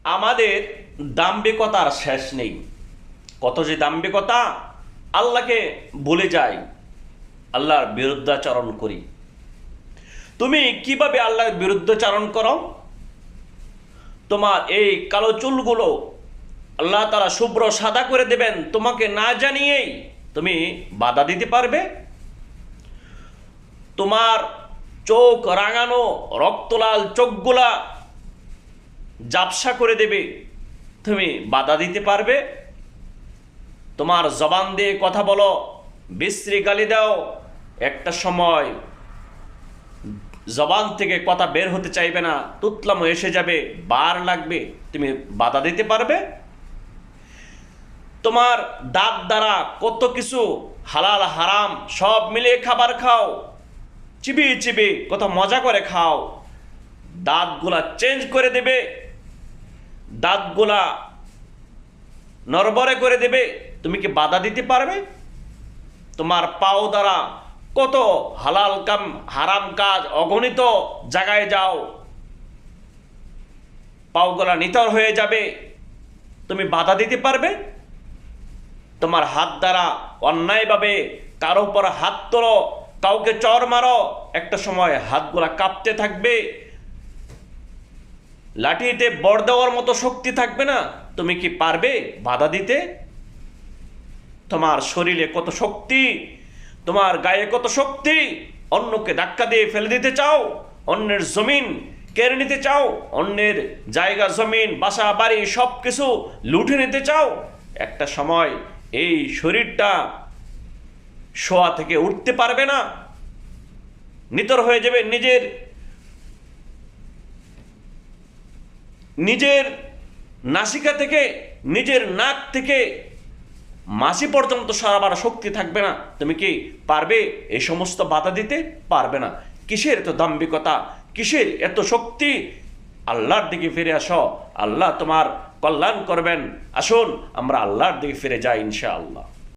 আমাদের দাম্ভিকতার শেষ নেই। কত যে দাম্ভিকতা, আল্লাহকে ভুলে যাই, আল্লাহর বিরুদ্ধাচরণ করি। তুমি কিভাবে আল্লাহর বিরুদ্ধাচরণ করো? তোমার এই কালো চুলগুলো আল্লাহ তাআলা শুভ্র সাদা করে দেবেন তোমাকে না জানিয়েই, তুমি বাধা দিতে পারবে? তোমার চোখ রাঙানো রক্তলাল চোখগুলা জাপসা করে দেবে, তুমি বাধা দিতে পারবে? তোমার জবান দিয়ে কথা বলো, বিশ্রী গালি দাও, একটা সময় জবান থেকে কথা বের হতে চাইবে না, তুতলামো এসে যাবে, বার লাগবে, তুমি বাধা দিতে পারবে? তোমার দাঁত দ্বারা কত কিছু হালাল হারাম সব মিলিয়ে খাবার খাও, চিবিয়ে চিবিয়ে কত মজা করে খাও, দাঁতগুলা চেঞ্জ করে দেবে, দাঁতগুলা নড়বড়ে করে দেবে, তুমি কি বাধা দিতে পারবে? তোমার পাও দ্বারা কত হালাল কাম হারাম কাজ অগণিত জায়গায় যাও, পাওগুলা নিতর হয়ে যাবে, তুমি বাধা দিতে পারবে? তোমার হাত দ্বারা অন্যায়ভাবে কারো উপর হাত তোলো, কাউকে চর মারো, একটা সময় হাতগুলা কাঁপতে থাকবে, লাঠিতে বড় দেওয়ার মতো শক্তি থাকবে না, তুমি কি পারবে বাধা দিতে? তোমার শরীরে কত শক্তি, তোমার গায়ে কত শক্তি, অন্যকে ধাক্কা দিয়ে ফেলে দিতে চাও, অন্যের জমিন কেড়ে নিতে চাও, অন্যের জায়গা জমিন বাসা বাড়ি সব কিছু লুটে নিতে চাও, একটা সময় এই শরীরটা শোয়া থেকে উঠতে পারবে না, নিতর হয়ে যাবে, নিজের নাসিকা থেকে, নিজের নাক থেকে মাসি পর্যন্ত সরাবার শক্তি থাকবে না, তুমি কি পারবে এই সমস্ত বাধা দিতে? পারবে না। কিসের এত দাম্ভিকতা, কিসের এত শক্তি? আল্লাহর দিকে ফিরে আসো, আল্লাহ তোমার কল্যাণ করবেন। আসুন আমরা আল্লাহর দিকে ফিরে যাই ইনশাআল্লাহ।